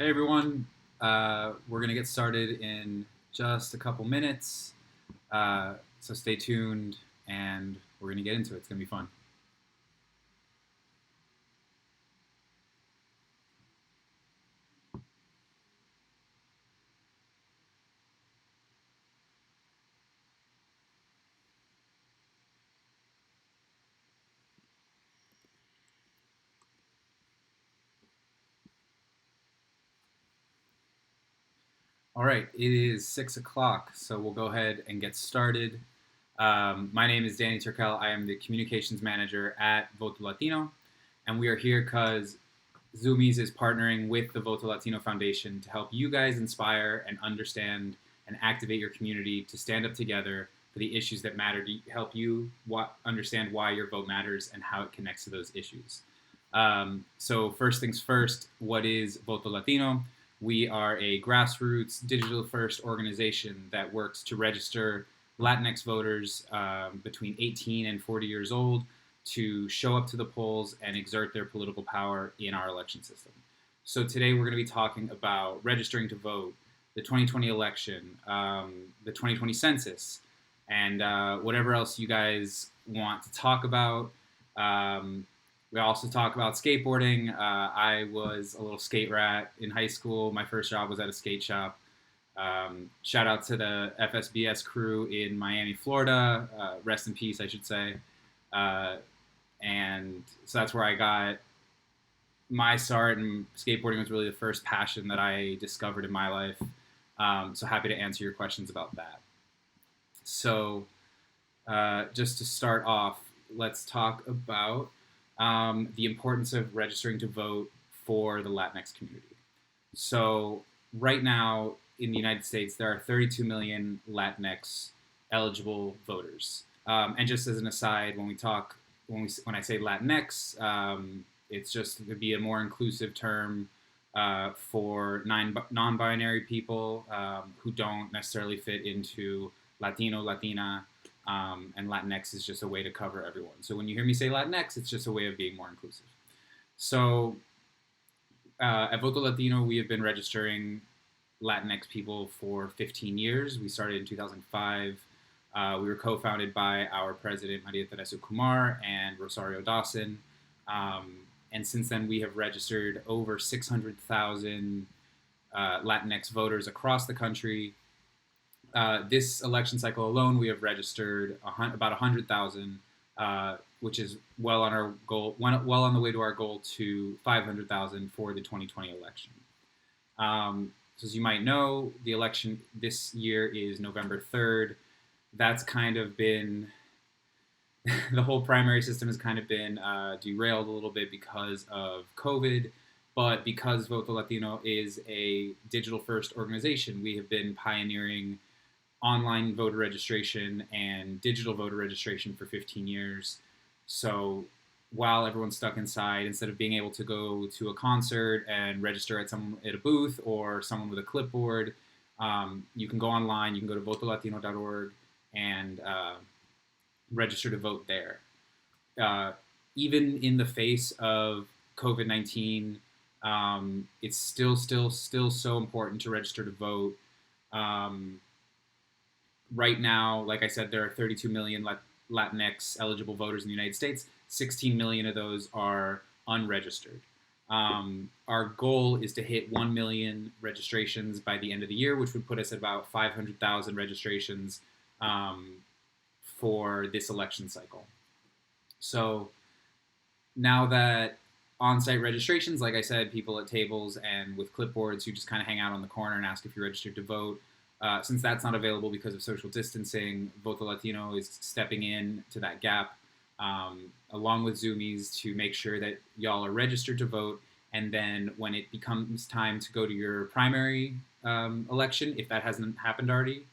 Hey everyone, we're going to get started in just a couple minutes. So stay tuned and we're going to get into it. It's going to be fun. All right, it is 6 o'clock, so we'll go ahead and get started. My name is Danny Turkel. I am the communications manager at Voto Latino, and we are here because Zumiez is partnering with the Voto Latino Foundation to help you guys inspire and understand and activate your community to stand up together for the issues that matter, to help you understand why your vote matters and how it connects to those issues. So first things first, what is Voto Latino? We are a grassroots, digital-first organization that works to register Latinx voters between 18 and 40 years old to show up to the polls and exert their political power in our election system. So today we're going to be talking about registering to vote, the 2020 election, the 2020 census, and whatever else you guys want to talk about. We also talk about skateboarding. I was a little skate rat in high school. My first job was at a skate shop. Shout out to the FSBS crew in Miami, Florida. Rest in peace, I should say. And so that's where I got my start, and skateboarding was really the first passion that I discovered in my life. So happy to answer your questions about that. So just to start off, let's talk about the importance of registering to vote for the Latinx community. So right now in the United States, there are 32 million Latinx eligible voters. And just as an aside, when I say Latinx, it's just to be a more inclusive term for non-binary people who don't necessarily fit into Latino, Latina, and Latinx is just a way to cover everyone. So when you hear me say Latinx, it's just a way of being more inclusive. So at Voto Latino, we have been registering Latinx people for 15 years. We started in 2005. We were co-founded by our president, Maria Teresa Kumar, and Rosario Dawson. And since then, we have registered over 600,000 Latinx voters across the country. This election cycle alone, we have registered about 100,000, which is well on our goal, well on the way to our goal to 500,000 for the 2020 election. So as you might know, the election this year is November 3rd. That's kind of been the whole primary system has kind of been derailed a little bit because of COVID. But because Voto Latino is a digital-first organization, we have been pioneering online voter registration and digital voter registration for 15 years. So while everyone's stuck inside, instead of being able to go to a concert and register at a booth or someone with a clipboard, you can go online, you can go to votolatino.org and register to vote there. Even in the face of COVID-19, it's still so important to register to vote. Right now, like I said, there are 32 million Latinx eligible voters in the United States. 16 million of those are unregistered. Our goal is to hit 1 million registrations by the end of the year, which would put us at about 500,000 registrations for this election cycle. So now that on-site registrations, like I said, people at tables and with clipboards who just kind of hang out on the corner and ask if you're registered to vote, since that's not available because of social distancing, Voto Latino is stepping in to that gap, along with Zumiez, to make sure that y'all are registered to vote. And then when it becomes time to go to your primary election, if that hasn't happened already,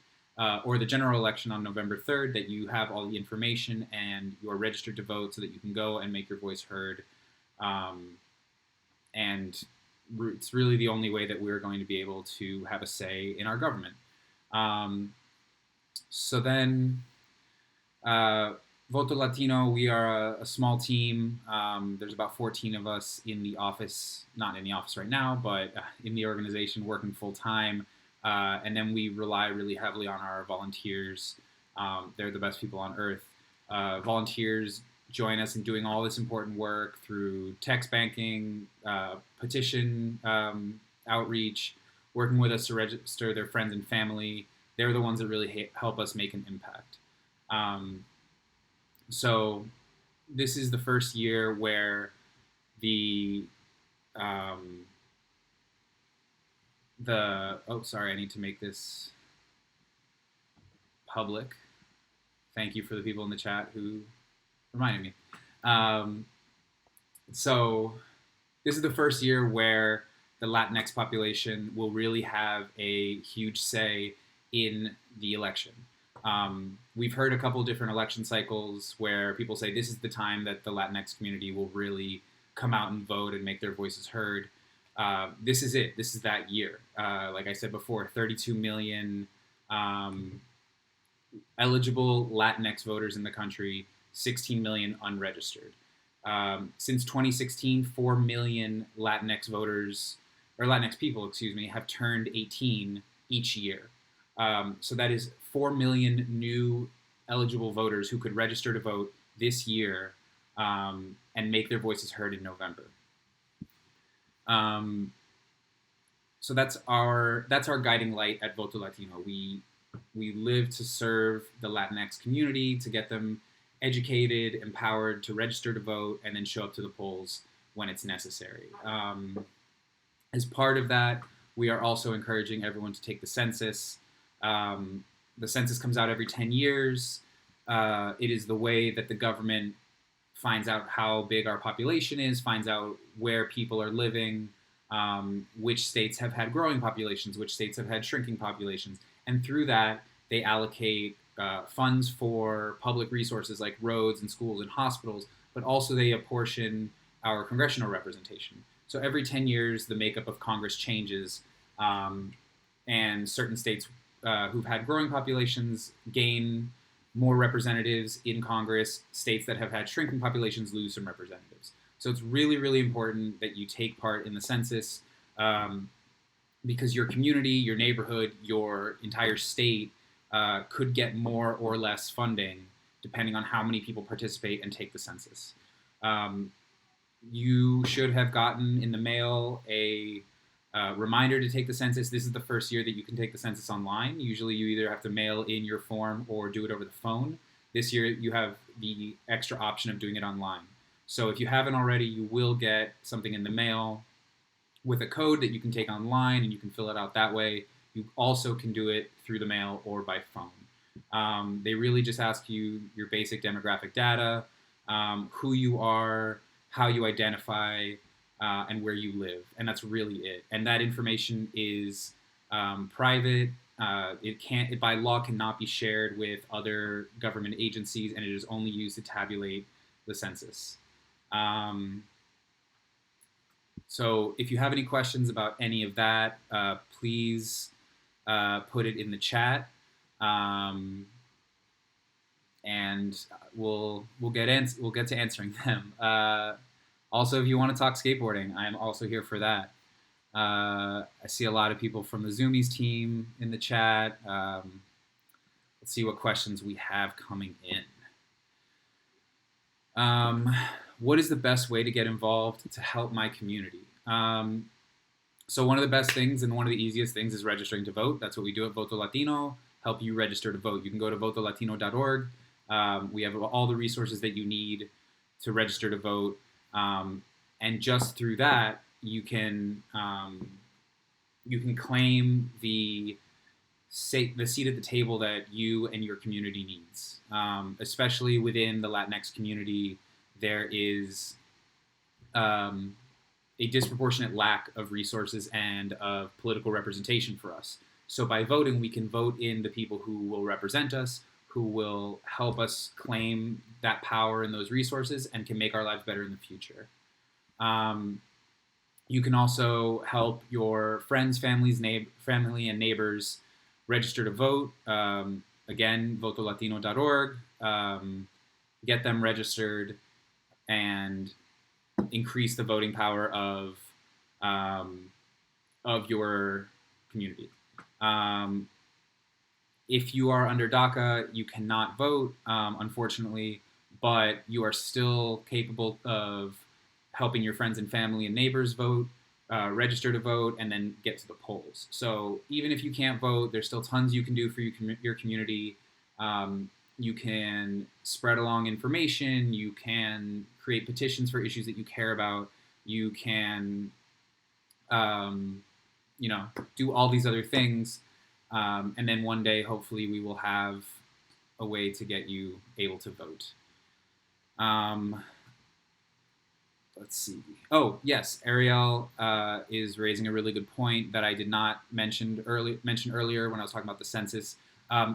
or the general election on November 3rd, that you have all the information and you are registered to vote so that you can go and make your voice heard. And it's really the only way that we're going to be able to have a say in our government. So then Voto Latino, we are a small team. There's about 14 of us in the office, not in the office right now, but in the organization working full time. And then we rely really heavily on our volunteers. They're the best people on earth. Volunteers join us in doing all this important work through text banking, petition outreach, working with us to register their friends and family. They're the ones that really help us make an impact. So this is the first year where the sorry, I need to make this public. Thank you for the people in the chat who reminded me. So this is the first year where the Latinx population will really have a huge say in the election. We've heard a couple different election cycles where people say this is the time that the Latinx community will really come out and vote and make their voices heard. This is it. This is that year. Like I said before, 32 million eligible Latinx voters in the country, 16 million unregistered. Since 2016, 4 million Latinx voters, or Latinx people, excuse me, have turned 18 each year. So that is 4 million new eligible voters who could register to vote this year and make their voices heard in November. So that's our guiding light at Voto Latino. We live to serve the Latinx community, to get them educated, empowered to register to vote, and then show up to the polls when it's necessary. As part of that, we are also encouraging everyone to take the census. The census comes out every 10 years. It is the way that the government finds out how big our population is, finds out where people are living, which states have had growing populations, which states have had shrinking populations. And through that, they allocate funds for public resources like roads and schools and hospitals, but also they apportion our congressional representation. So every 10 years, the makeup of Congress changes, and certain states who've had growing populations gain more representatives in Congress. States that have had shrinking populations lose some representatives. So it's really, really important that you take part in the census because your community, your neighborhood, your entire state could get more or less funding depending on how many people participate and take the census. You should have gotten in the mail a reminder to take the census. This is the first year that you can take the census online. Usually you either have to mail in your form or do it over the phone. This year you have the extra option of doing it online. So if you haven't already, you will get something in the mail with a code that you can take online and you can fill it out that way. You also can do it through the mail or by phone. They really just ask you your basic demographic data, who you are, how you identify, and where you live, and that's really it. And that information is private. It by law cannot be shared with other government agencies, and it is only used to tabulate the census. So if you have any questions about any of that, please put it in the chat, and we'll get to answering them. Also, if you want to talk skateboarding, I'm also here for that. I see a lot of people from the Zumiez team in the chat. Let's see what questions we have coming in. What is the best way to get involved to help my community? So one of the best things and one of the easiest things is registering to vote. That's what we do at Voto Latino, help you register to vote. You can go to votolatino.org. We have all the resources that you need to register to vote. And just through that, you can claim the seat at the table that you and your community needs. Especially within the Latinx community, there is a disproportionate lack of resources and of political representation for us. So by voting, we can vote in the people who will represent us, who will help us claim that power and those resources and can make our lives better in the future. You can also help your friends, family, and neighbors register to vote. Again, votolatino.org. get them registered, and increase the voting power um, of your community. Um, if you are under DACA, you cannot vote, unfortunately, but you are still capable of helping your friends and family and neighbors vote, register to vote, and then get to the polls. So even if you can't vote, there's still tons you can do for your community. You can spread along information. You can create petitions for issues that you care about. You can, um, do all these other things. And then one day, hopefully, we will have a way to get you able to vote. Let's see. Oh, yes, Ariel is raising a really good point that I did not mention earlier when I was talking about the census.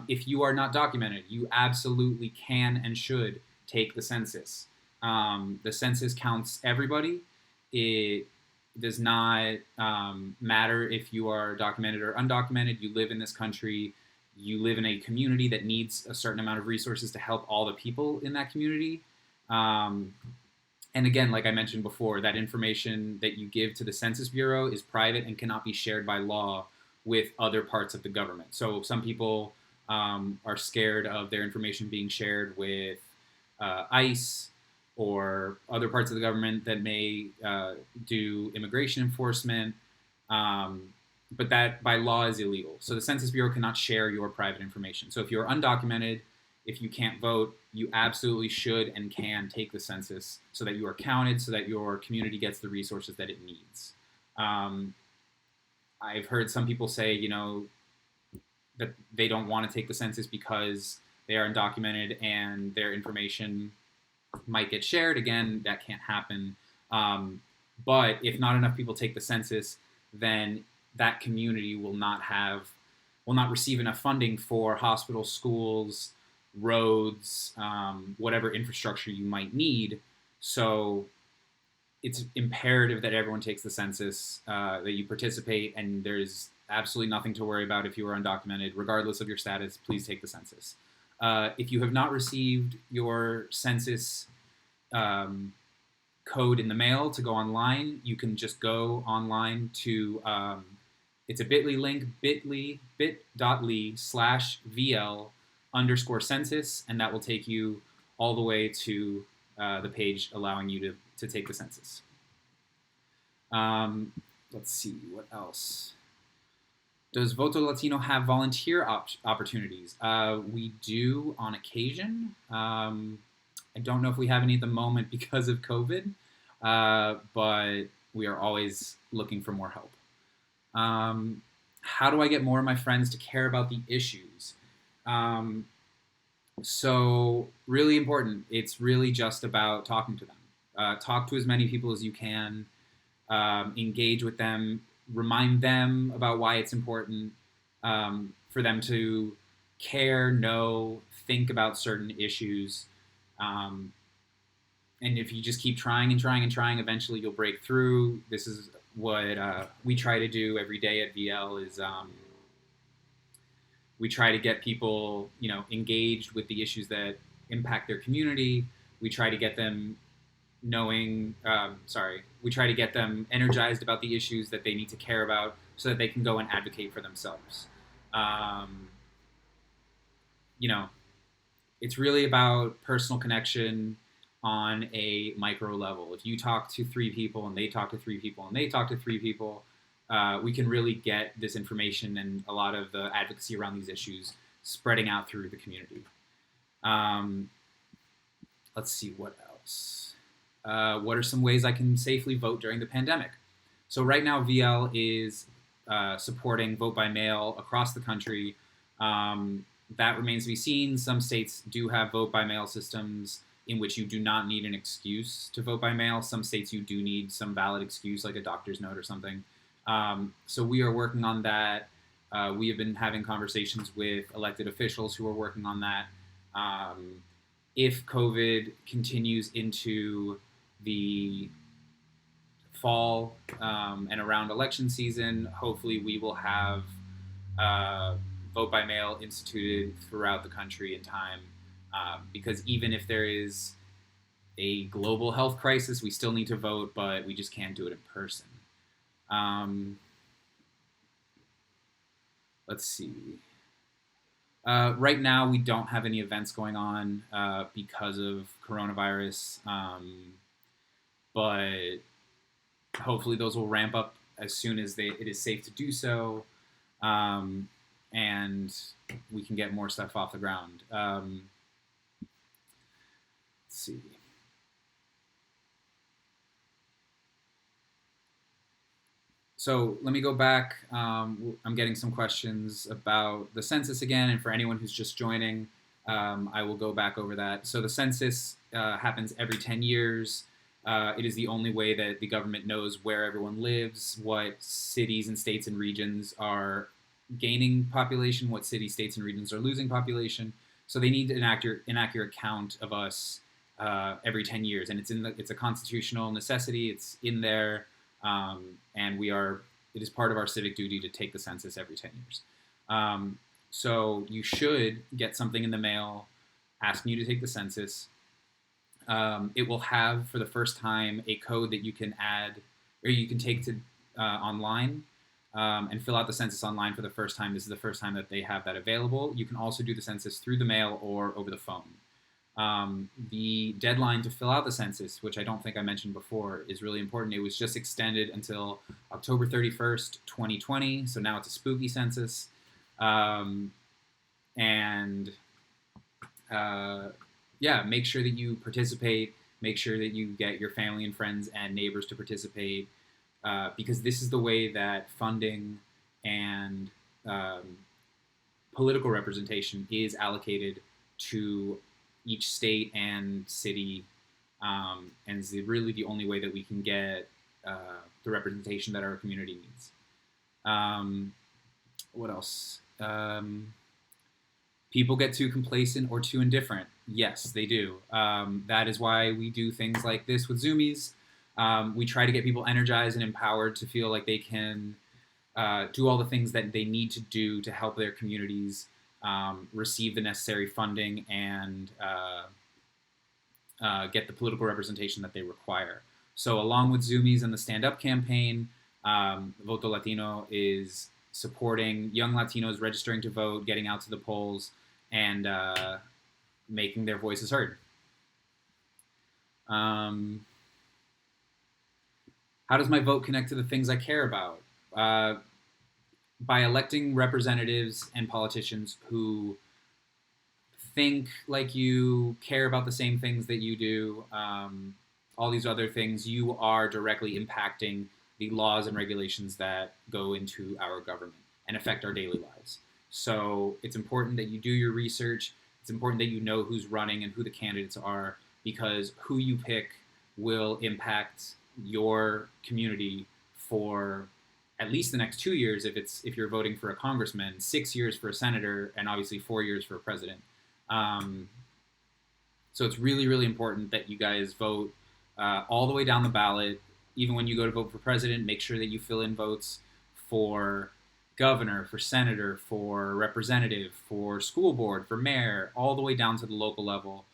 If you are not documented, you absolutely can and should take the census. The census counts everybody. It does not matter if you are documented or undocumented. You live in this country. You live in a community that needs a certain amount of resources to help all the people in that community. And again, like I mentioned before, that information that you give to the Census Bureau is private and cannot be shared by law with other parts of the government. So some people are scared of their information being shared with ICE or other parts of the government that may do immigration enforcement. But that by law is illegal. So the Census Bureau cannot share your private information. So if you're undocumented, if you can't vote, you absolutely should and can take the census so that you are counted, so that your community gets the resources that it needs. I've heard some people say, that they don't want to take the census because they are undocumented and their information might get shared. Again, that can't happen. But if not enough people take the census, then that community will not receive enough funding for hospitals, schools, roads, whatever infrastructure you might need. So it's imperative that everyone takes the census, that you participate, and there's absolutely nothing to worry about if you are undocumented. Regardless of your status, please take the census. If you have not received your census code in the mail to go online, you can just go online to, it's a bit.ly link, bit.ly/VL_census, and that will take you all the way to the page allowing you to take the census. Let's see, what else? Does Voto Latino have volunteer opportunities? We do on occasion. I don't know if we have any at the moment because of COVID, but we are always looking for more help. How do I get more of my friends to care about the issues? So really important. It's really just about talking to them. Talk to as many people as you can. Engage with them. Remind them about why it's important for them to care, know, think about certain issues. And if you just keep trying and trying and trying, eventually you'll break through. This is what we try to do every day at VL is we try to get people, engaged with the issues that impact their community. We try to get them we try to get them energized about the issues that they need to care about so that they can go and advocate for themselves. It's really about personal connection on a micro level. If you talk to 3 people and they talk to 3 people and they talk to 3 people, we can really get this information and a lot of the advocacy around these issues spreading out through the community. Let's see, what else? What are some ways I can safely vote during the pandemic? So right now, VL is supporting vote by mail across the country. That remains to be seen. Some states do have vote by mail systems in which you do not need an excuse to vote by mail. Some states you do need some valid excuse, like a doctor's note or something. So we are working on that. We have been having conversations with elected officials who are working on that. If COVID continues into the fall and around election season, hopefully we will have vote by mail instituted throughout the country in time because even if there is a global health crisis, we still need to vote, but we just can't do it in person. Let's see. Right now, we don't have any events going on because of coronavirus, but hopefully those will ramp up as soon as it is safe to do so, and we can get more stuff off the ground. Let's see. So let me go back. I'm getting some questions about the census again, and for anyone who's just joining, I will go back over that. So the census happens every 10 years. It is the only way that the government knows where everyone lives, what cities and states and regions are gaining population, what cities, states, and regions are losing population. So they need an accurate count of us every 10 years, and it's a constitutional necessity. It's in there, and it is part of our civic duty to take the census every 10 years. So you should get something in the mail asking you to take the census. It will have, for the first time, a code that you can add, or you can take to online and fill out the census online for the first time. This is the first time that they have that available. You can also do the census through the mail or over the phone. The deadline to fill out the census, which I don't think I mentioned before, is really important. It was just extended until October 31st, 2020. So now it's a spooky census. Yeah, make sure that you participate. Make sure that you get your family and friends and neighbors to participate, because this is the way that funding and political representation is allocated to each state and city, and is really the only way that we can get the representation that our community needs. What else? People get too complacent or too indifferent. Yes, they do. That is why we do things like this with Zumiez. We try to get people energized and empowered to feel like they can do all the things that they need to do to help their communities receive the necessary funding and get the political representation that they require. So along with Zumiez and the Stand Up campaign, Voto Latino is supporting young Latinos registering to vote, getting out to the polls, and making their voices heard. How does my vote connect to the things I care about? By electing representatives and politicians who think like you, care about the same things that you do, all these other things, you are directly impacting the laws and regulations that go into our government and affect our daily lives. So it's important that you do your research. It's important that you know who's running and who the candidates are, because who you pick will impact your community for at least the next 2 years if you're voting for a congressman, 6 years for a senator, and obviously 4 years for a president. So it's really, really important that you guys vote all the way down the ballot. Even when you go to vote for president, make sure that you fill in votes for governor, for senator, for representative, for school board, for mayor, all the way down to the local level.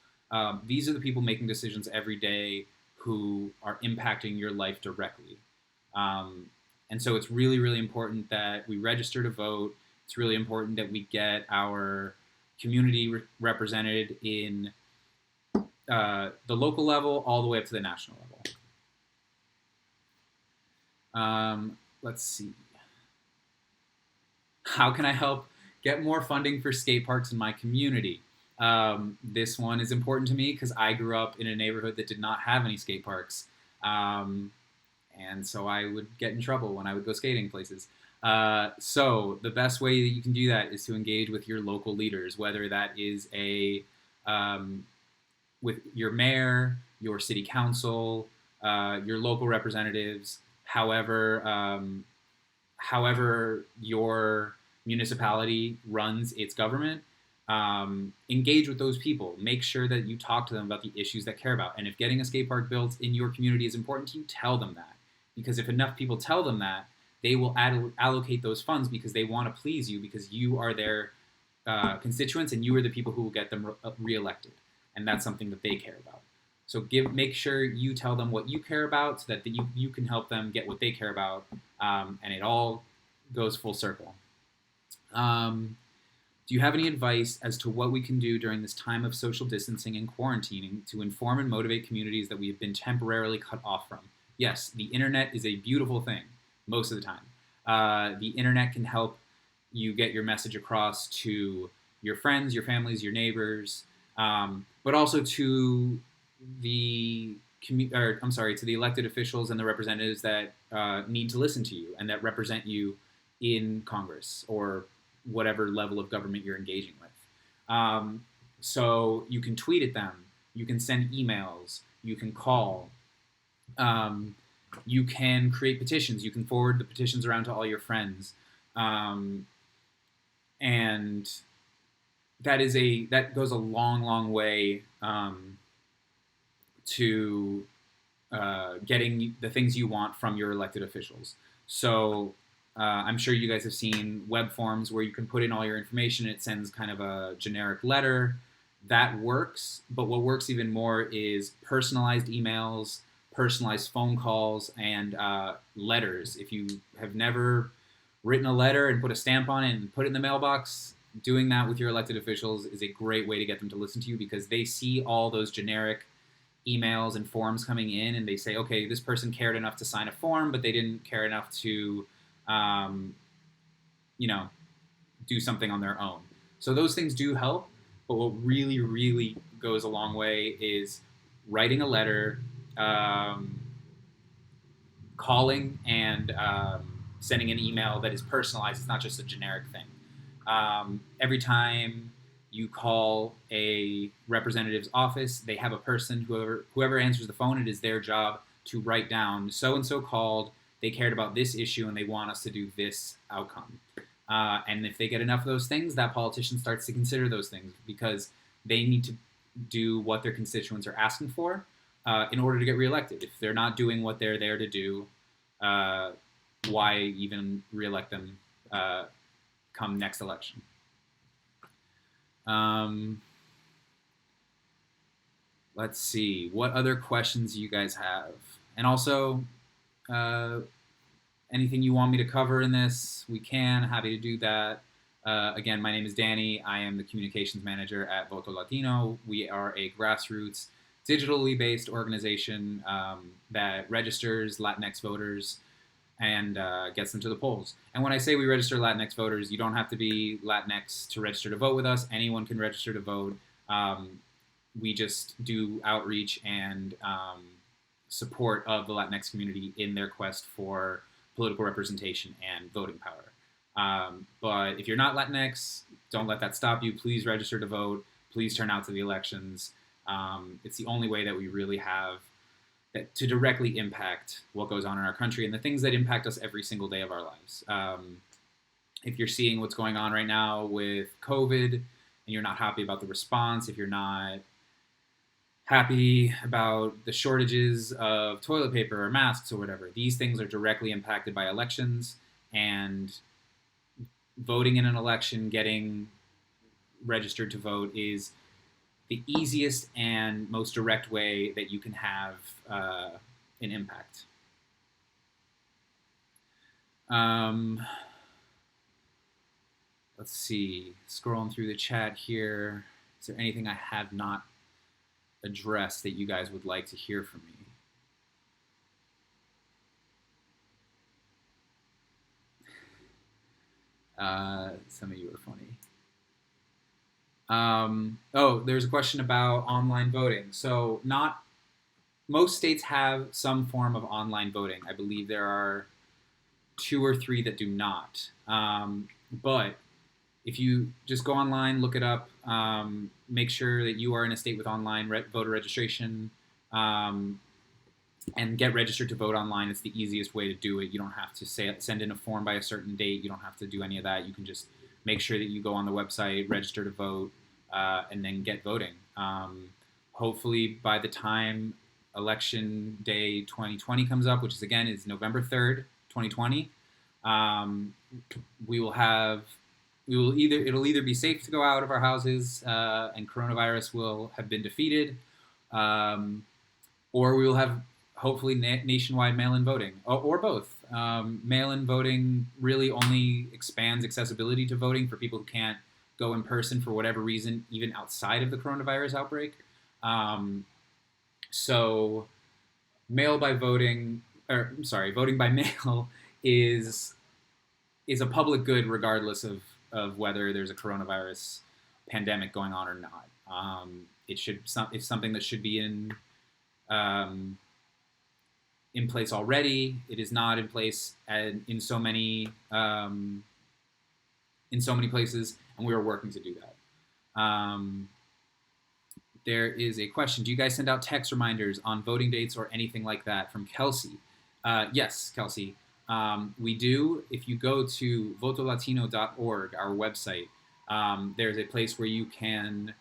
These are the people making decisions every day who are impacting your life directly. And so it's really, really important that we register to vote. It's really important that we get our community represented in the local level all the way up to the national level. Let's see. How can I help get more funding for skate parks in my community? This one is important to me because I grew up in a neighborhood that did not have any skate parks. And so I would get in trouble when I would go skating places. So the best way that you can do that is to engage with your local leaders, whether that is with your mayor, your city council, your local representatives, however your municipality runs its government. Engage with those people. Make sure that you talk to them about the issues that care about. And if getting a skate park built in your community is important to you, tell them that. Because if enough people tell them that, they will allocate those funds because they want to please you, because you are their constituents, and you are the people who will get them reelected, and that's something that they care about. So make sure you tell them what you care about, so that you can help them get what they care about, and it all goes full circle. Do you have any advice as to what we can do during this time of social distancing and quarantining to inform and motivate communities that we have been temporarily cut off from? Yes, the internet is a beautiful thing most of the time. The internet can help you get your message across to your friends, your families, your neighbors, but also to the to the elected officials and the representatives that need to listen to you and that represent you in Congress or whatever level of government you're engaging with. So you can tweet at them, you can send emails, you can call, you can create petitions, you can forward the petitions around to all your friends, and that goes a long way to getting the things you want from your elected officials. So I'm sure you guys have seen web forms where you can put in all your information and it sends kind of a generic letter. That works, but what works even more is personalized emails, personalized phone calls, and letters. If you have never written a letter and put a stamp on it and put it in the mailbox, doing that with your elected officials is a great way to get them to listen to you, because they see all those generic emails and forms coming in and they say, okay, this person cared enough to sign a form, but they didn't care enough to do something on their own. So those things do help, but what really goes a long way is writing a letter, calling, and sending an email that is personalized. It's not just a generic thing. Every time you call a representative's office, they have a person, whoever answers the phone, it is their job to write down, so-and-so called, they cared about this issue and they want us to do this outcome. And if they get enough of those things, that politician starts to consider those things, because they need to do what their constituents are asking for in order to get reelected. If they're not doing what they're there to do, why even reelect them come next election? Let's see. What other questions you guys have? And also, anything you want me to cover in this, we can. Happy to do that. Again, my name is Danny. I am the communications manager at Voto Latino. We are a grassroots, digitally based organization that registers Latinx voters and gets them to the polls. And when I say we register Latinx voters, you don't have to be Latinx to register to vote with us. Anyone can register to vote. We just do outreach and support of the Latinx community in their quest for political representation and voting power. But if you're not Latinx, don't let that stop you. Please register to vote. Please turn out to the elections. It's the only way that we really have to directly impact what goes on in our country and the things that impact us every single day of our lives. If you're seeing what's going on right now with COVID and you're not happy about the response, if you're not happy about the shortages of toilet paper or masks or whatever, these things are directly impacted by elections, and voting in an election, getting registered to vote, is the easiest and most direct way that you can have an impact. Let's see, scrolling through the chat here. Is there anything I have not addressed that you guys would like to hear from me? Some of you are funny. There's a question about online voting. So most states have some form of online voting. I believe there are 2 or 3 that do not. But if you just go online, look it up, make sure that you are in a state with online voter registration, and get registered to vote online. It's the easiest way to do it. You don't have to send in a form by a certain date. You don't have to do any of that. You can just make sure that you go on the website, register to vote, and then get voting. Hopefully by the time election day 2020 comes up, which is November 3rd, 2020, we will have it'll either be safe to go out of our houses and coronavirus will have been defeated, or we will have hopefully nationwide mail-in voting, or both. Mail-in voting really only expands accessibility to voting for people who can't go in person for whatever reason, even outside of the coronavirus outbreak. So voting by mail is a public good regardless of whether there's a coronavirus pandemic going on or not. It's something that should be in place already. It is not in place in so many places, and we are working to do that. There is a question. Do you guys send out text reminders on voting dates or anything like that? From Kelsey. Yes, Kelsey. We do. If you go to votolatino.org, our website, there's a place where you can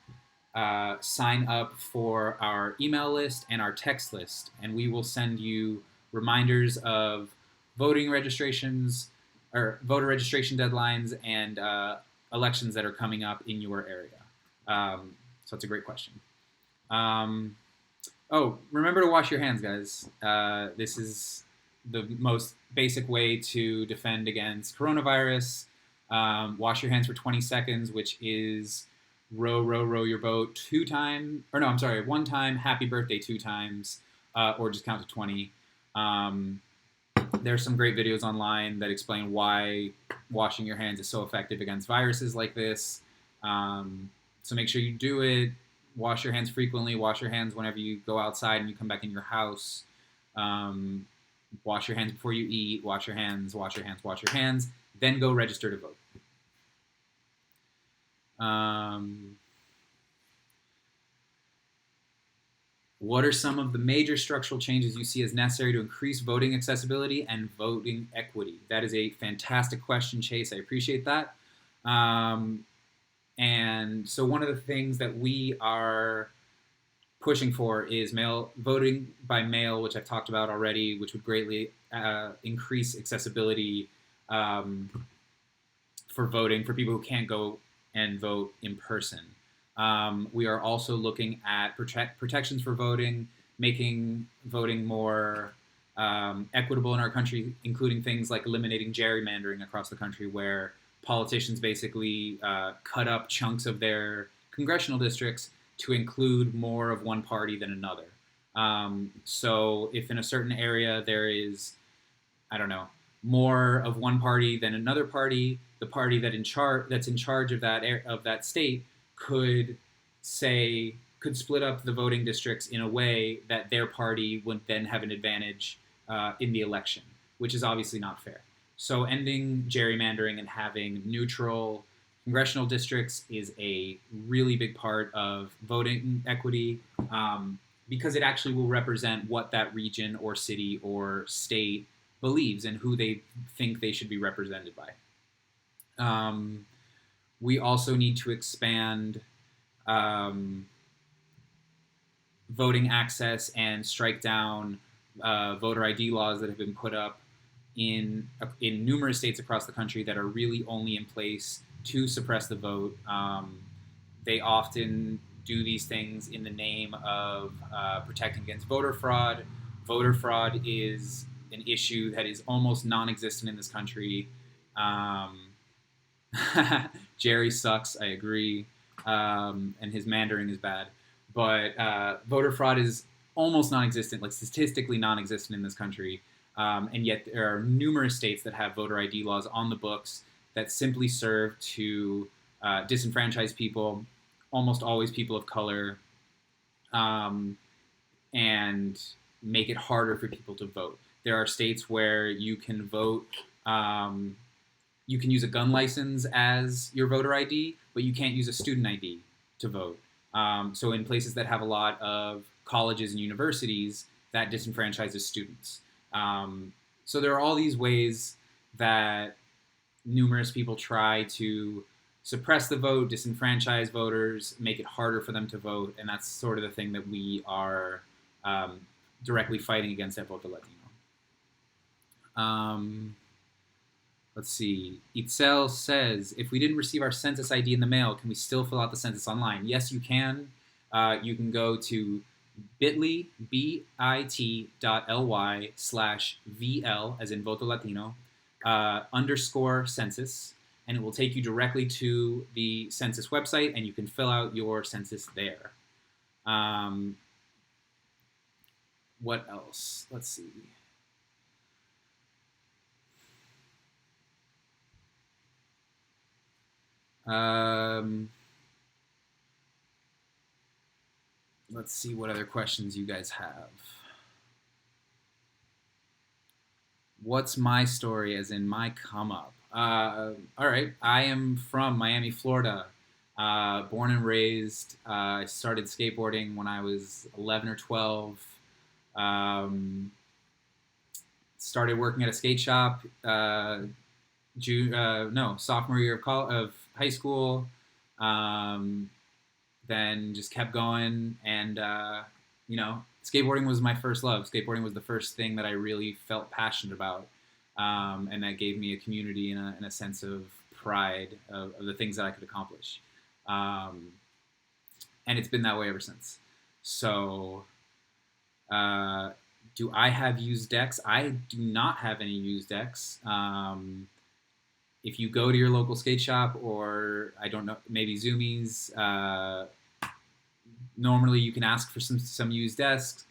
sign up for our email list and our text list, and we will send you reminders of voting registrations or voter registration deadlines and elections that are coming up in your area. So that's a great question. Remember to wash your hands, guys. This is the most basic way to defend against coronavirus. Wash your hands for 20 seconds, which is row your boat one time, happy birthday 2 times, or just count to 20. There's some great videos online that explain why washing your hands is so effective against viruses like this. So make sure you do it. Wash your hands frequently. Wash your hands whenever you go outside and you come back in your house. Wash your hands before you eat. Wash your hands. Then go register to vote. What are some of the major structural changes you see as necessary to increase voting accessibility and voting equity? That is a fantastic question, Chase. I appreciate that. And so one of the things that we are pushing for is voting by mail, which I've talked about already, which would greatly increase accessibility for voting for people who can't go and vote in person. We are also looking at protections for voting, making voting more equitable in our country, including things like eliminating gerrymandering across the country, where politicians basically cut up chunks of their congressional districts to include more of one party than another. So if in a certain area there is, more of one party than another party, the party that's in charge of that state could split up the voting districts in a way that their party would then have an advantage in the election, which is obviously not fair. So ending gerrymandering and having neutral congressional districts is a really big part of voting equity, because it actually will represent what that region or city or state believes and who they think they should be represented by. We also need to expand voting access and strike down voter ID laws that have been put up in numerous states across the country that are really only in place to suppress the vote. They often do these things in the name of protecting against voter fraud. Voter fraud is an issue that is almost non-existent in this country. Jerry sucks, I agree, and his Mandarin is bad. But voter fraud is almost non-existent, like statistically non-existent in this country. And yet there are numerous states that have voter ID laws on the books that simply serve to disenfranchise people, almost always people of color, and make it harder for people to vote. There are states where you can vote, you can use a gun license as your voter ID, but you can't use a student ID to vote. So in places that have a lot of colleges and universities, that disenfranchises students. So there are all these ways that numerous people try to suppress the vote, disenfranchise voters, make it harder for them to vote, and that's sort of the thing that we are directly fighting against at Voto Latino. Let's see. Itzel says, if we didn't receive our census ID in the mail, can we still fill out the census online? Yes, you can. You can go to bit.ly, bit.ly/VL, as in Voto Latino, _ census, and it will take you directly to the census website, and you can fill out your census there. What else? Let's see. Let's see what other questions you guys have. What's my story, as in my come up? All right, I am from Miami, Florida. Born and raised. I started skateboarding when I was 11 or 12. Started working at a skate shop sophomore year of high school. Then just kept going, and skateboarding was my first love. Skateboarding was the first thing that I really felt passionate about, and that gave me a community and a sense of pride of the things that I could accomplish. And it's been that way ever since. So, do I have used decks? I do not have any used decks. If you go to your local skate shop, or I don't know, maybe Zumiez, normally you can ask for some used decks,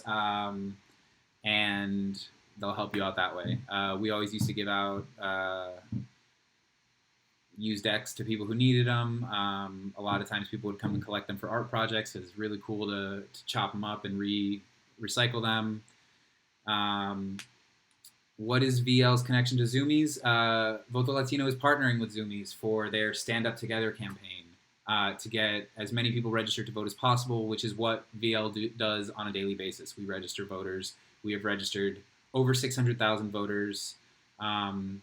and they'll help you out that way. We always used to give out used decks to people who needed them. A lot of times people would come and collect them for art projects. It's really cool to chop them up and recycle them. What is VL's connection to Zumiez? Voto Latino is partnering with Zumiez for their Stand Up Together campaign to get as many people registered to vote as possible, which is what VL does on a daily basis. We register voters. We have registered over 600,000 voters, and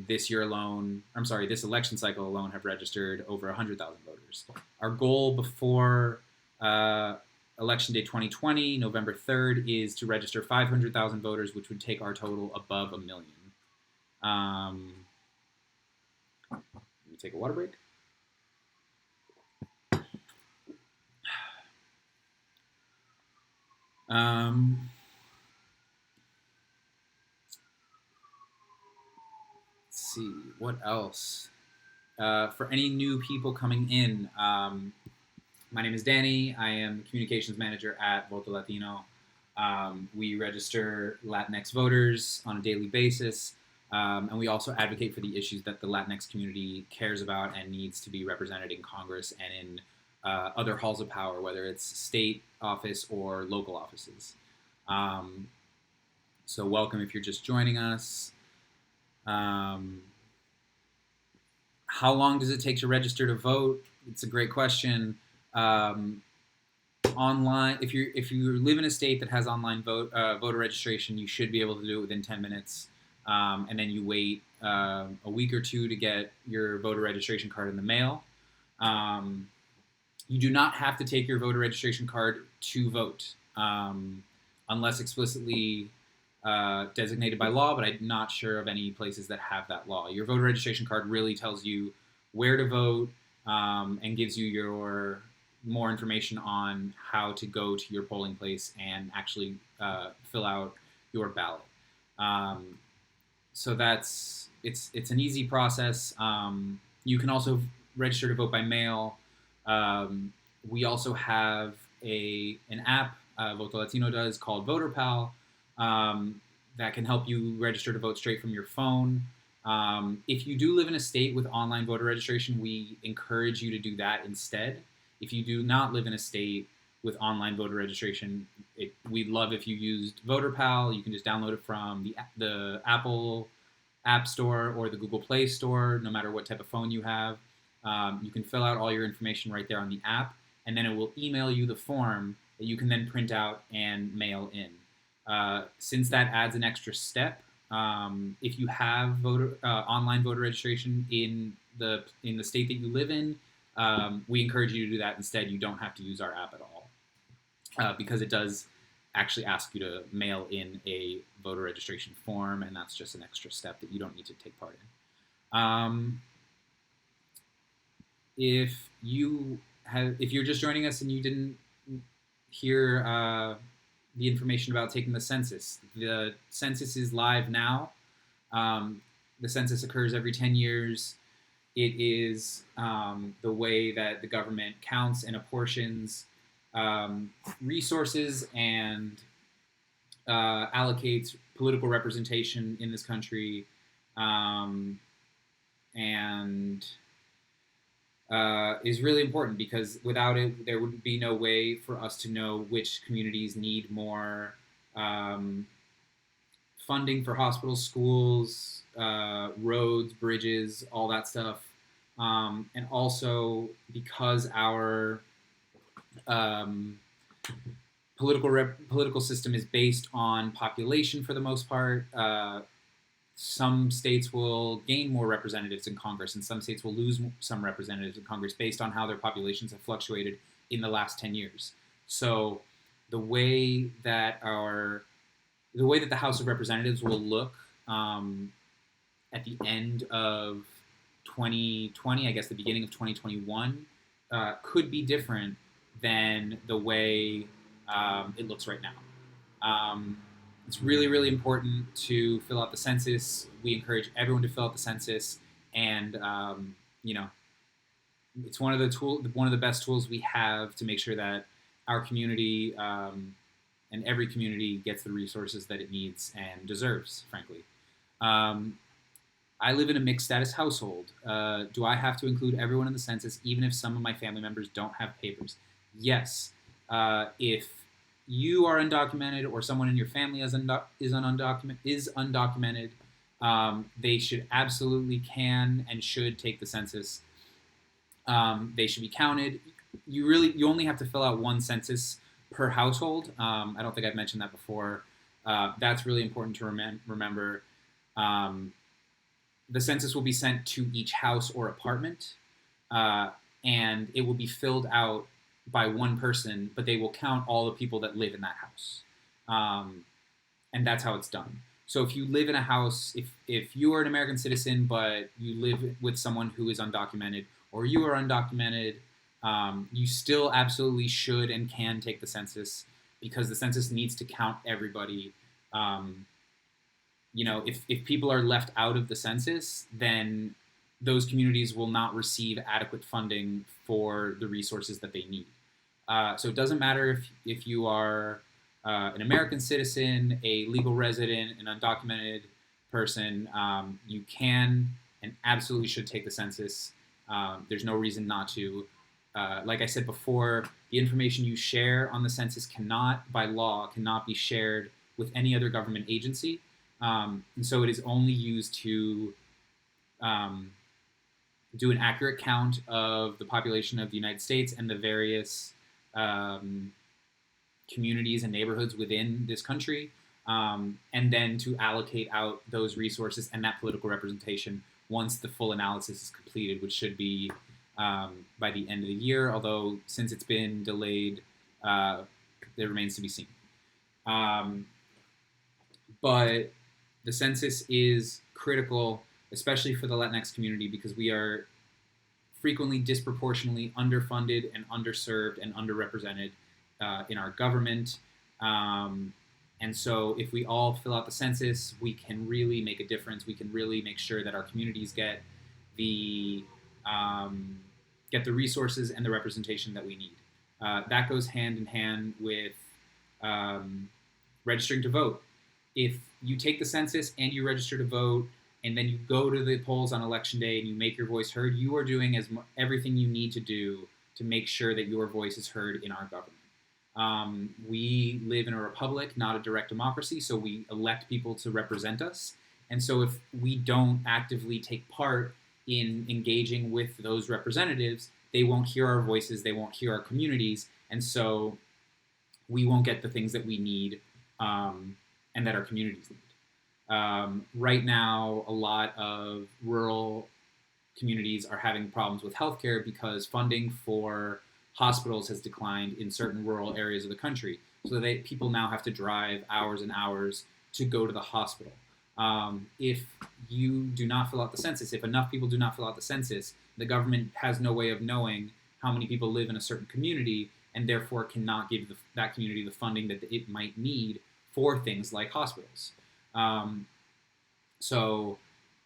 this election cycle alone have registered over 100,000 voters. Our goal before Election Day 2020, November 3rd, is to register 500,000 voters, which would take our total above 1 million. Let me take a water break. Let's see, what else? For any new people coming in, my name is Danny. I am the communications manager at Voto Latino. We register Latinx voters on a daily basis, and we also advocate for the issues that the Latinx community cares about and needs to be represented in Congress and in other halls of power, whether it's state office or local offices. So welcome if you're just joining us. How long does it take to register to vote? It's a great question. Online, if you live in a state that has online voter registration, you should be able to do it within 10 minutes, and then you wait a week or two to get your voter registration card in the mail. You do not have to take your voter registration card to vote, unless explicitly designated by law, but I'm not sure of any places that have that law. Your voter registration card really tells you where to vote, and gives you more information on how to go to your polling place and actually fill out your ballot. So it's an easy process. You can also register to vote by mail. We also have an app, Voto Latino does, called Voter Pal, that can help you register to vote straight from your phone. If you do live in a state with online voter registration, we encourage you to do that instead. If you do not live in a state with online voter registration, we'd love if you used Voter Pal. You can just download it from the Apple App Store or the Google Play Store, no matter what type of phone you have. You can fill out all your information right there on the app, and then it will email you the form that you can then print out and mail in. Since that adds an extra step, if you have online voter registration in the state that you live in, we encourage you to do that instead. You don't have to use our app at all, because it does actually ask you to mail in a voter registration form, and that's just an extra step that you don't need to take part in. If you're just joining us and you didn't hear the information about taking the census, the census is live now. The census occurs every 10 years. It is the way that the government counts and apportions resources and allocates political representation in this country, and is really important because without it, there would be no way for us to know which communities need more funding for hospitals, schools, roads, bridges, all that stuff. And also because our political system is based on population for the most part, some states will gain more representatives in Congress, and some states will lose some representatives in Congress based on how their populations have fluctuated in the last 10 years. So the way that the House of Representatives will look at the end of 2020, I guess the beginning of 2021, could be different than the way it looks right now. It's really, really important to fill out the census. We encourage everyone to fill out the census, and it's one of the best tools we have to make sure that our community and every community gets the resources that it needs and deserves, frankly. I live in a mixed status household. Do I have to include everyone in the census, even if some of my family members don't have papers? Yes. If you are undocumented or someone in your family is undocumented, they should absolutely can and should take the census. They should be counted. You only have to fill out one census per household. I don't think I've mentioned that before. That's really important to remember. The census will be sent to each house or apartment, and it will be filled out by one person, but they will count all the people that live in that house. And that's how it's done. So if you live in a house, if you are an American citizen, but you live with someone who is undocumented, or you are undocumented, you still absolutely should and can take the census, because the census needs to count everybody. If people are left out of the census, then those communities will not receive adequate funding for the resources that they need. So it doesn't matter if you are an American citizen, a legal resident, an undocumented person, you can and absolutely should take the census. There's no reason not to. Like I said before, the information you share on the census by law, cannot be shared with any other government agency. And so it is only used to do an accurate count of the population of the United States and the various communities and neighborhoods within this country, and then to allocate out those resources and that political representation once the full analysis is completed, which should be by the end of the year, although since it's been delayed, it remains to be seen. But the census is critical, especially for the Latinx community, because we are frequently disproportionately underfunded and underserved and underrepresented in our government. And so if we all fill out the census, we can really make a difference. We can really make sure that our communities get the resources and the representation that we need. That goes hand in hand with registering to vote. If you take the census and you register to vote, and then you go to the polls on election day and you make your voice heard, you are doing everything you need to do to make sure that your voice is heard in our government. We live in a republic, not a direct democracy, so we elect people to represent us. And so if we don't actively take part in engaging with those representatives, they won't hear our voices, they won't hear our communities, and so we won't get the things that we need and that our communities need. Right now, a lot of rural communities are having problems with healthcare because funding for hospitals has declined in certain rural areas of the country. So people now have to drive hours and hours to go to the hospital. If you do not fill out the census, if enough people do not fill out the census, the government has no way of knowing how many people live in a certain community, and therefore cannot give that community the funding that it might need for things like hospitals. So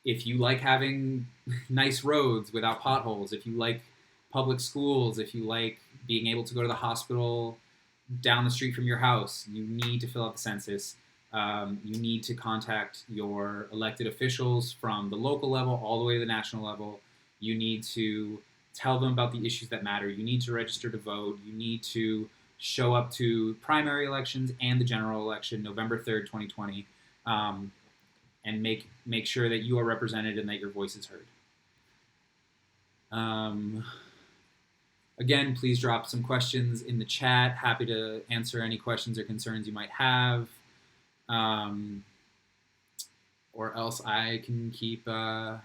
if you like having nice roads without potholes, if you like public schools, if you like being able to go to the hospital down the street from your house, you need to fill out the census. You need to contact your elected officials from the local level all the way to the national level. You need to tell them about the issues that matter. You need to register to vote. You need to show up to primary elections and the general election, November 3rd, 2020, and make sure that you are represented and that your voice is heard. Again, please drop some questions in the chat. Happy to answer any questions or concerns you might have. Or else I can keep going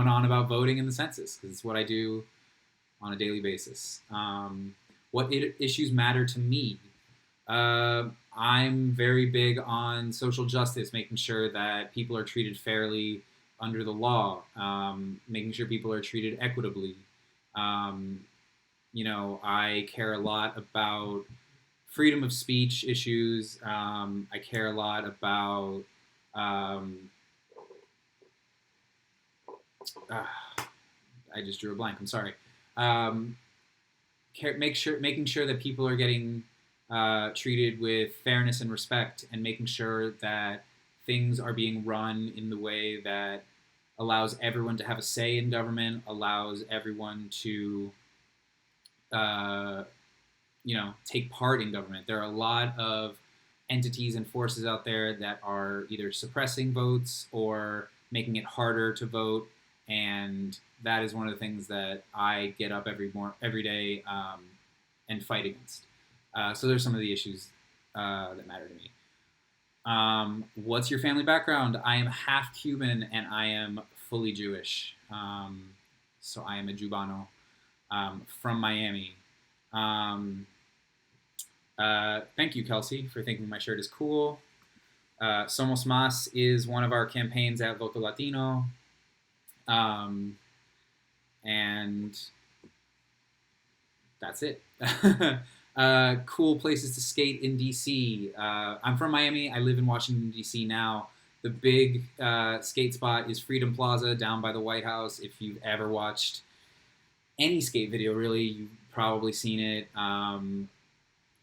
on about voting in the census, because it's what I do on a daily basis. What issues matter to me? I'm very big on social justice, making sure that people are treated fairly under the law, making sure people are treated equitably. I care a lot about freedom of speech issues. I care a lot about I just drew a blank. I'm sorry. Making sure that people are getting treated with fairness and respect, and making sure that things are being run in the way that allows everyone to have a say in government, allows everyone to take part in government. There are a lot of entities and forces out there that are either suppressing votes or making it harder to vote, and that is one of the things that I get up every day and fight against. So there's some of the issues that matter to me. What's your family background? I am half Cuban and I am fully Jewish. So I am a Jubano from Miami. Thank you, Kelsey, for thinking my shirt is cool. Somos Más is one of our campaigns at Voto Latino. And that's it. Cool places to skate in DC. I'm from Miami. I live in Washington, DC now. The big skate spot is Freedom Plaza down by the White House. If you've ever watched any skate video, really, you've probably seen it.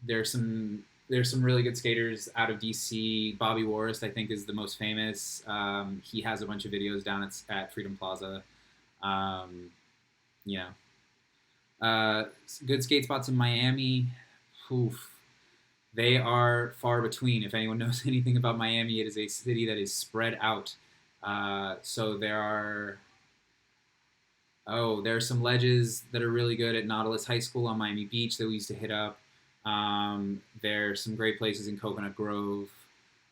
There's some really good skaters out of DC. Bobby Warris, I think, is the most famous. He has a bunch of videos down at Freedom Plaza. Good skate spots in Miami. Oof. They are far between. If anyone knows anything about Miami, it is a city that is spread out. So there are some ledges that are really good at Nautilus High School on Miami Beach that we used to hit up. There's some great places in Coconut Grove.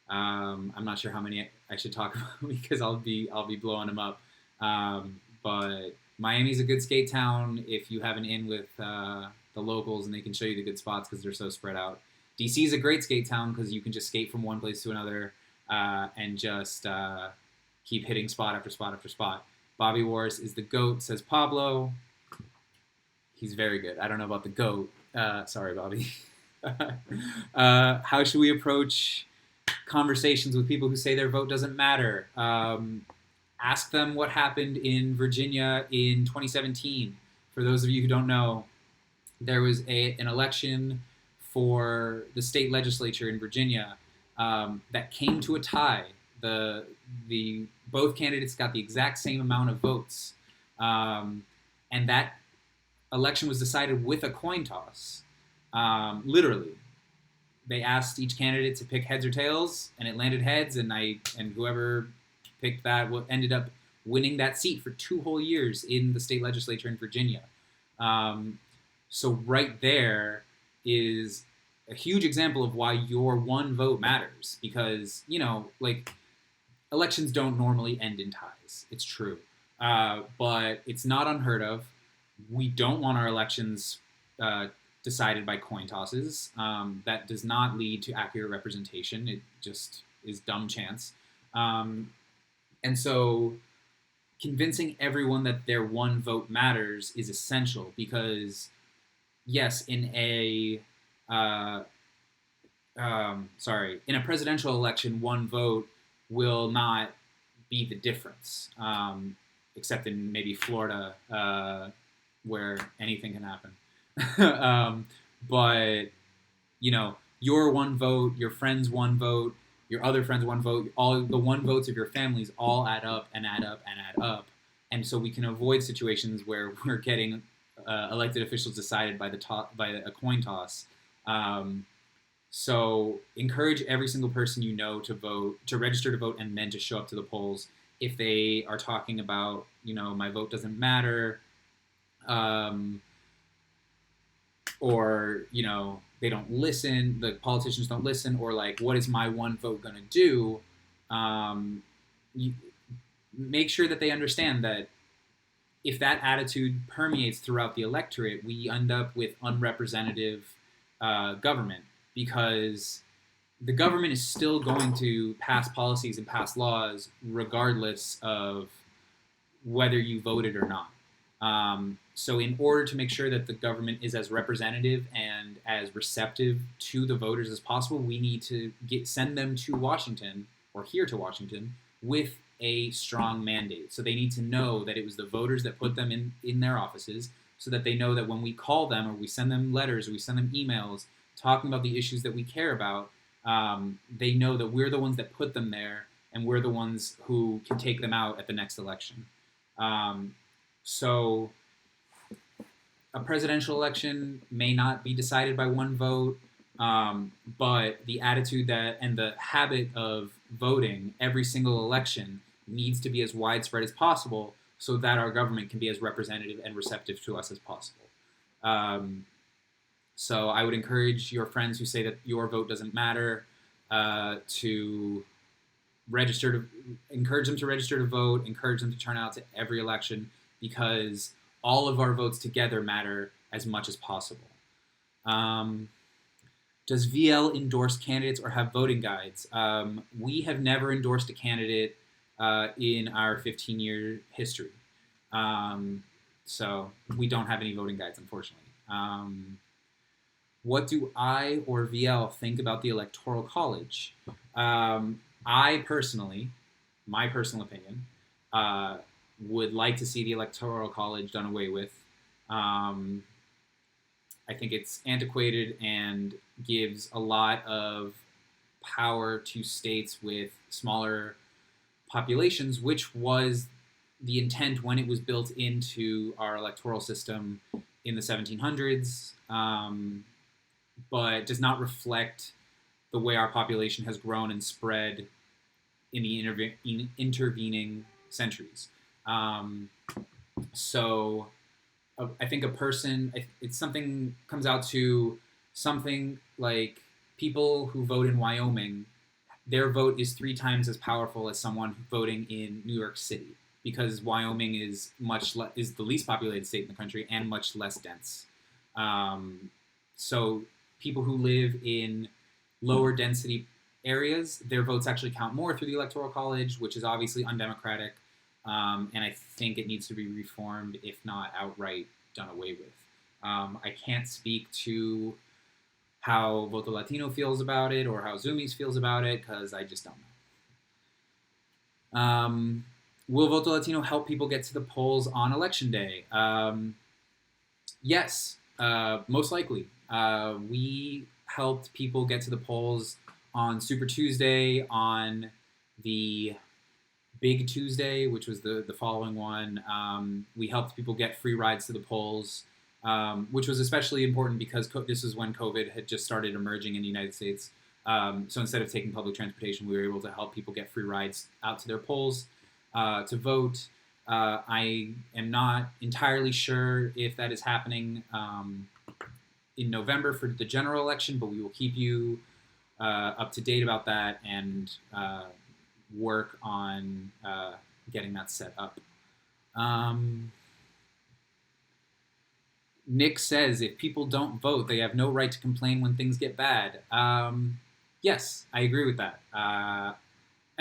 I'm not sure how many I should talk about because I'll be blowing them up. But Miami's a good skate town if you have an in with the locals and they can show you the good spots because they're so spread out. DC is a great skate town because you can just skate from one place to another and just keep hitting spot after spot after spot. Bobby Warris is the GOAT, says Pablo. He's very good. I don't know about the GOAT. Sorry, Bobby. How should we approach conversations with people who say their vote doesn't matter? Ask them what happened in Virginia in 2017. For those of you who don't know, there was an election for the state legislature in Virginia that came to a tie. Both candidates got the exact same amount of votes, and that election was decided with a coin toss. Literally, they asked each candidate to pick heads or tails, and it landed heads. And whoever picked that ended up winning that seat for 2 whole years in the state legislature in Virginia. So right there is a huge example of why your one vote matters, because elections don't normally end in ties. It's true, but it's not unheard of. We don't want our elections decided by coin tosses. That does not lead to accurate representation. It just is dumb chance. And so convincing everyone that their one vote matters is essential because, yes, in a in a presidential election, one vote will not be the difference, except in maybe Florida, where anything can happen. But your one vote, your friend's one vote, your other friend's one vote, all the one votes of your families all add up and add up and add up, and so we can avoid situations where we're getting elected officials decided by by a coin toss. So encourage every single person you know to vote, to register to vote, and then to show up to the polls. If they are talking about, my vote doesn't matter, or they don't listen, the politicians don't listen, or like, what is my one vote going to do? You make sure that they understand that if that attitude permeates throughout the electorate, we end up with unrepresentative government, because the government is still going to pass policies and pass laws regardless of whether you voted or not. So in order to make sure that the government is as representative and as receptive to the voters as possible, we need to send them to Washington, or here to Washington, with a strong mandate. So they need to know that it was the voters that put them in their offices, so that they know that when we call them, or we send them letters, or we send them emails talking about the issues that we care about, they know that we're the ones that put them there, and we're the ones who can take them out at the next election. So a presidential election may not be decided by one vote, but the attitude that and the habit of voting every single election needs to be as widespread as possible, so that our government can be as representative and receptive to us as possible. So I would encourage your friends who say that your vote doesn't matter to encourage them to register to vote, encourage them to turn out to every election, because all of our votes together matter as much as possible. Does VL endorse candidates or have voting guides? We have never endorsed a candidate in our 15-year history. So we don't have any voting guides, unfortunately. What do I or VL think about the Electoral College? I personally, my personal opinion, would like to see the Electoral College done away with. I think it's antiquated and gives a lot of power to states with smaller populations, which was the intent when it was built into our electoral system in the 1700s, but does not reflect the way our population has grown and spread in the intervening centuries. So I think it's something comes out to something like people who vote in Wyoming, their vote is 3 times as powerful as someone voting in New York City, because Wyoming is is the least populated state in the country and much less dense. So people who live in lower density areas, their votes actually count more through the Electoral College, which is obviously undemocratic. And I think it needs to be reformed, if not outright done away with. I can't speak to how Voto Latino feels about it or how Zumiez feels about it, because I just don't know. Will Voto Latino help people get to the polls on Election Day? Yes, most likely. We helped people get to the polls on Super Tuesday, on the Big Tuesday, which was the following one. We helped people get free rides to the polls, which was especially important because this is when COVID had just started emerging in the United States. So instead of taking public transportation, we were able to help people get free rides out to their polls to vote. I am not entirely sure if that is happening in November for the general election, but we will keep you up to date about that and work on getting that set up. Nick says if people don't vote, they have no right to complain when things get bad. Yes, I agree with that. I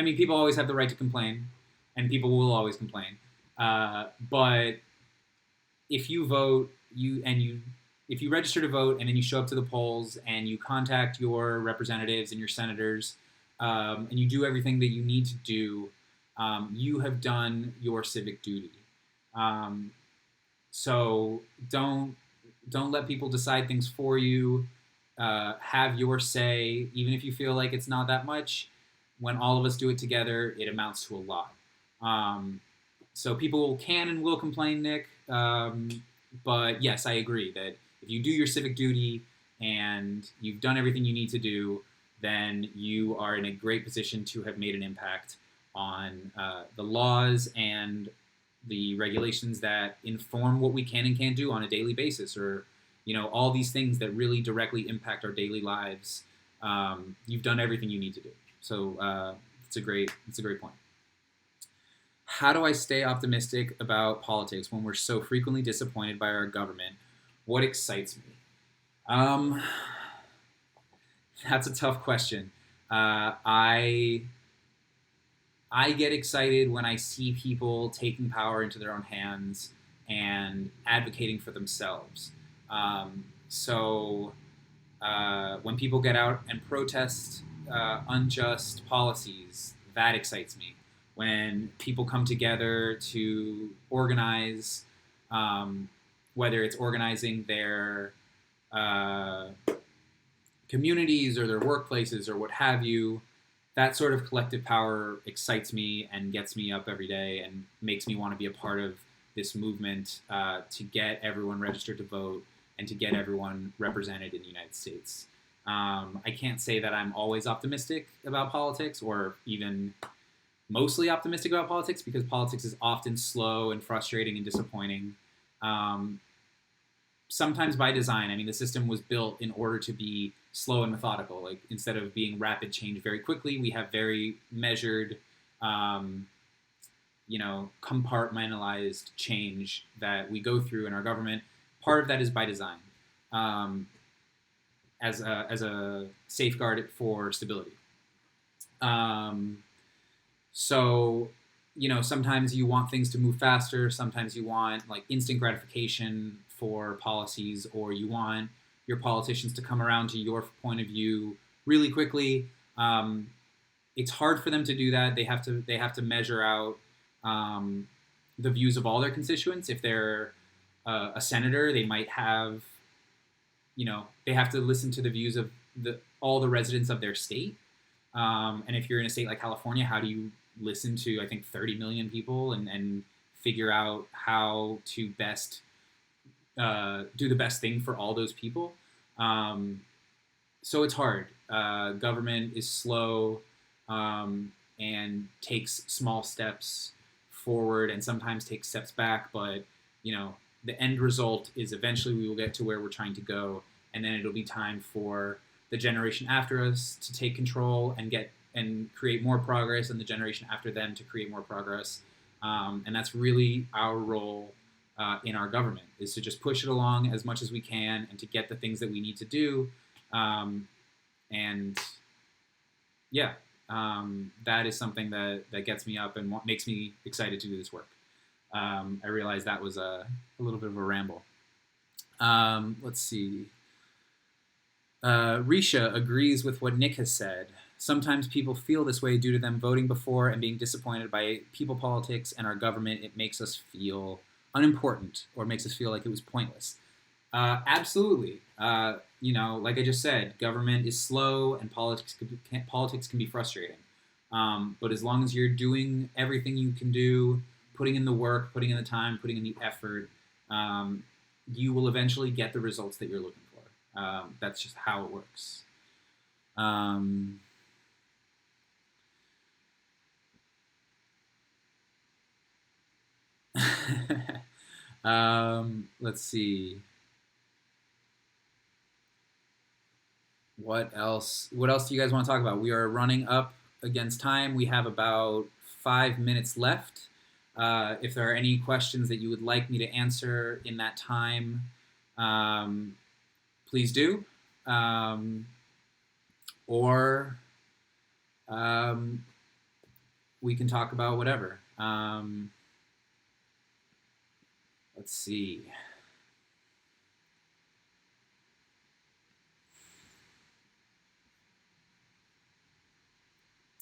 mean, people always have the right to complain, and people will always complain. But if you vote, if you register to vote and then you show up to the polls and you contact your representatives and your senators, and you do everything that you need to do, you have done your civic duty. Um, so don't let people decide things for you. Have your say, even if you feel like it's not that much. When all of us do it together, it amounts to a lot. Um, so people can and will complain, Nick. But yes, I agree that if you do your civic duty and you've done everything you need to do, then you are in a great position to have made an impact on the laws and the regulations that inform what we can and can't do on a daily basis, or all these things that really directly impact our daily lives. You've done everything you need to do. So it's a great point. How do I stay optimistic about politics when we're so frequently disappointed by our government? What excites me? That's a tough question. I get excited when I see people taking power into their own hands and advocating for themselves. So when people get out and protest unjust policies, that excites me. When people come together to organize, whether it's organizing their communities or their workplaces or what have you, that sort of collective power excites me and gets me up every day and makes me want to be a part of this movement to get everyone registered to vote and to get everyone represented in the United States. I can't say that I'm always optimistic about politics or even mostly optimistic about politics, because politics is often slow and frustrating and disappointing. Sometimes by design. I mean, the system was built in order to be slow and methodical. Like, instead of being rapid change very quickly, we have very measured, compartmentalized change that we go through in our government. Part of that is by design, as a safeguard for stability. So, sometimes you want things to move faster. Sometimes you want like instant gratification for policies, or you want your politicians to come around to your point of view really quickly. It's hard for them to do that. They have to measure out the views of all their constituents. If they're a senator, they might have, they have to listen to the views of all the residents of their state. And if you're in a state like California, how do you listen to, I think, 30 million people and figure out how to best do the best thing for all those people? So it's hard. Government is slow and takes small steps forward and sometimes takes steps back, but the end result is eventually we will get to where we're trying to go, and then it'll be time for the generation after us to take control and create more progress, and the generation after them to create more progress. And that's really our role in our government, is to just push it along as much as we can and to get the things that we need to do. And yeah, that is something that gets me up and makes me excited to do this work. I realized that was a little bit of a ramble. Let's see. Risha agrees with what Nick has said. Sometimes people feel this way due to them voting before and being disappointed by people politics and our government. It makes us feel unimportant, or makes us feel like it was pointless. Absolutely. Like I just said, government is slow and politics can be frustrating. But as long as you're doing everything you can do, putting in the work, putting in the time, putting in the effort, you will eventually get the results that you're looking for. That's just how it works. Let's see. What else? What else do you guys want to talk about? We are running up against time. We have about 5 minutes left. If there are any questions that you would like me to answer in that time, please do. Or we can talk about whatever. Let's see.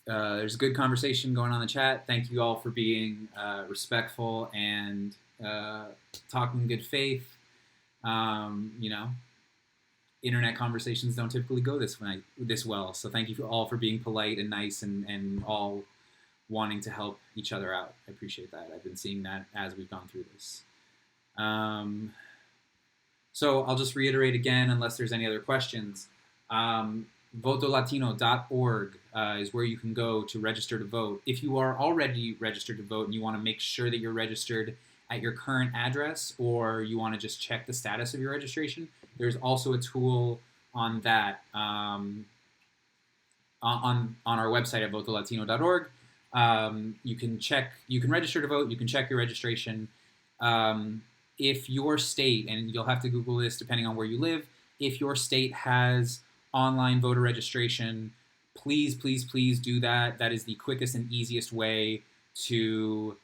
There's a good conversation going on in the chat. Thank you all for being respectful and talking good faith. You know, internet conversations don't typically go this well. So thank you all for being polite and nice and all wanting to help each other out. I appreciate that. I've been seeing that as we've gone through this. So I'll just reiterate again, unless there's any other questions. VotoLatino.org is where you can go to register to vote. If you are already registered to vote and you want to make sure that you're registered at your current address, or you want to just check the status of your registration, there's also a tool on that on our website at VotoLatino.org. You can register to vote, you can check your registration. If your state, and you'll have to Google this depending on where you live, if your state has online voter registration, please, please, please do that. That is the quickest and easiest way to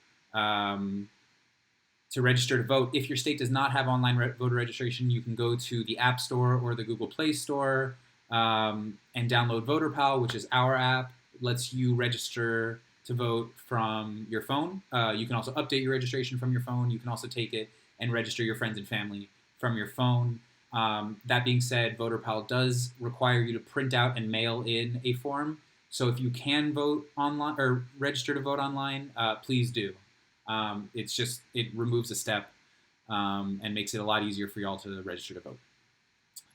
register to vote. If your state does not have online voter registration, you can go to the App Store or the Google Play Store and download VoterPal, which is our app. It lets you register to vote from your phone. You can also update your registration from your phone. You can also take it and register your friends and family from your phone. That being said, VoterPal does require you to print out and mail in a form. So if you can vote online or register to vote online, please do. It removes a step and makes it a lot easier for y'all to register to vote.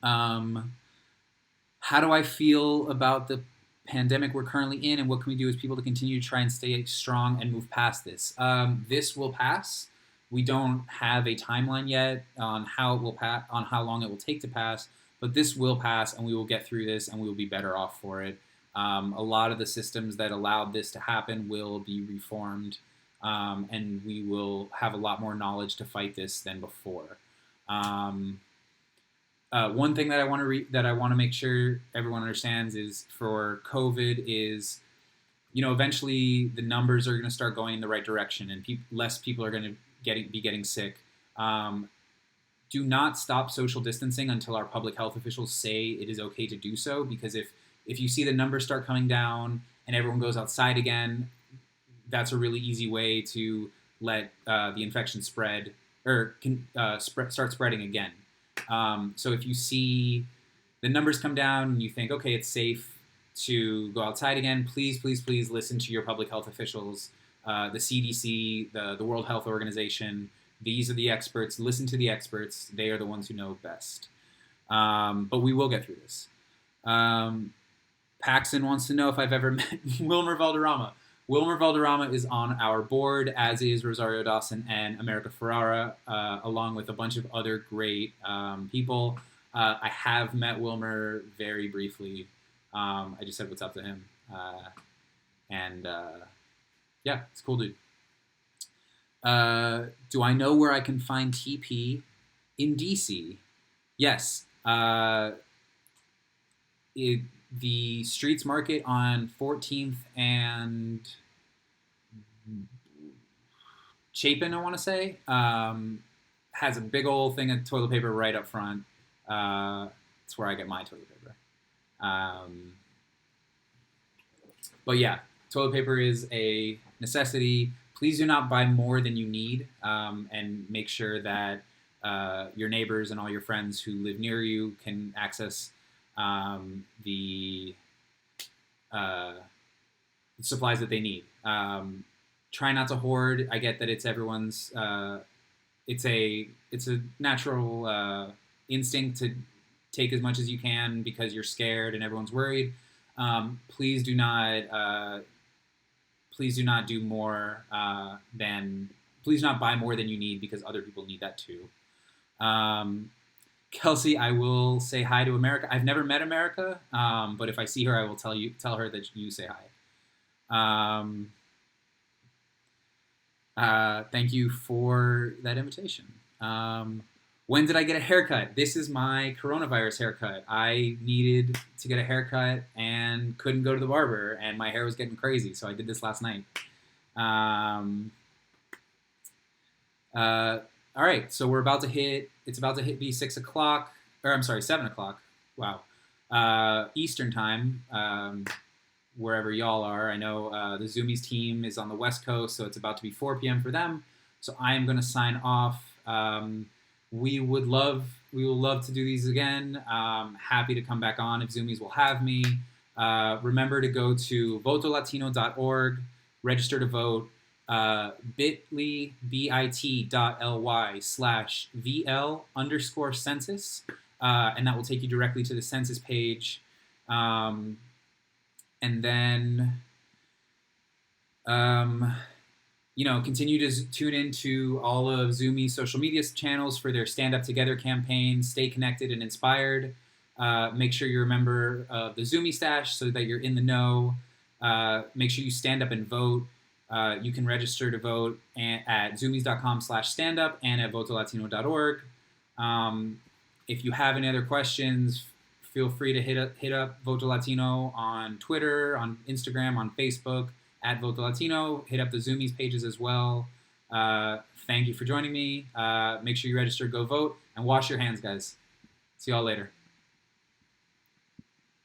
How do I feel about the pandemic we're currently in, and what can we do as people to continue to try and stay strong and move past this? This will pass. We don't have a timeline yet on how it will pass, on how long it will take to pass, but this will pass, and we will get through this, and we will be better off for it. A lot of the systems that allowed this to happen will be reformed, and we will have a lot more knowledge to fight this than before. One thing that I want to make sure everyone understands is for COVID is, eventually the numbers are going to start going in the right direction, and less people are going to be getting sick. Do not stop social distancing until our public health officials say it is okay to do so, because if you see the numbers start coming down and everyone goes outside again, that's a really easy way to let the infection spread or start spreading again. So if you see the numbers come down and you think, okay, it's safe to go outside again, please, please, please listen to your public health officials, the CDC, the World Health Organization. These are the experts. Listen to the experts. They are the ones who know best. But we will get through this. Paxton wants to know if I've ever met Wilmer Valderrama. Wilmer Valderrama is on our board, as is Rosario Dawson and America Ferrara, along with a bunch of other great people. I have met Wilmer very briefly. I just said what's up to him. Yeah, it's a cool dude. Do I know where I can find TP in DC? Yes. The Streets Market on 14th and Chapin, I want to say, has a big old thing of toilet paper right up front. It's where I get my toilet paper. But yeah, toilet paper is a necessity. Please do not buy more than you need, and make sure that your neighbors and all your friends who live near you can access the supplies that they need. Try not to hoard. I get that it's everyone's. It's a natural instinct to take as much as you can because you're scared and everyone's worried. Please do not do more than. Please not buy more than you need, because other people need that too. Kelsey, I will say hi to America. I've never met America, but if I see her, I will tell her that you say hi. Thank you for that invitation. When did I get a haircut? This is my coronavirus haircut. I needed to get a haircut and couldn't go to the barber, and my hair was getting crazy, so I did this last night. All right, so it's about to be 6 o'clock, or I'm sorry, 7 o'clock. Wow. Eastern time, wherever y'all are. I know the Zumiez team is on the West Coast, so it's about to be 4 p.m. for them. So I am going to sign off. We will love to do these again. Happy to come back on if Zumiez will have me. Remember to go to votolatino.org, register to vote, bit.ly/VL_census, and that will take you directly to the census page. And then, continue to tune into all of Zumiez social media channels for their Stand Up Together campaign. Stay connected and inspired. Make sure you're a member of the Zumiez Stash so that you're in the know. Make sure you stand up and vote. You can register to vote at zumiez.com/standup and at votolatino.org. If you have any other questions, feel free to hit up Voto Latino on Twitter, on Instagram, on Facebook, at Voto Latino. Hit up the Zumiez pages as well. Thank you for joining me. Make sure you register, go vote, and wash your hands, guys. See y'all later.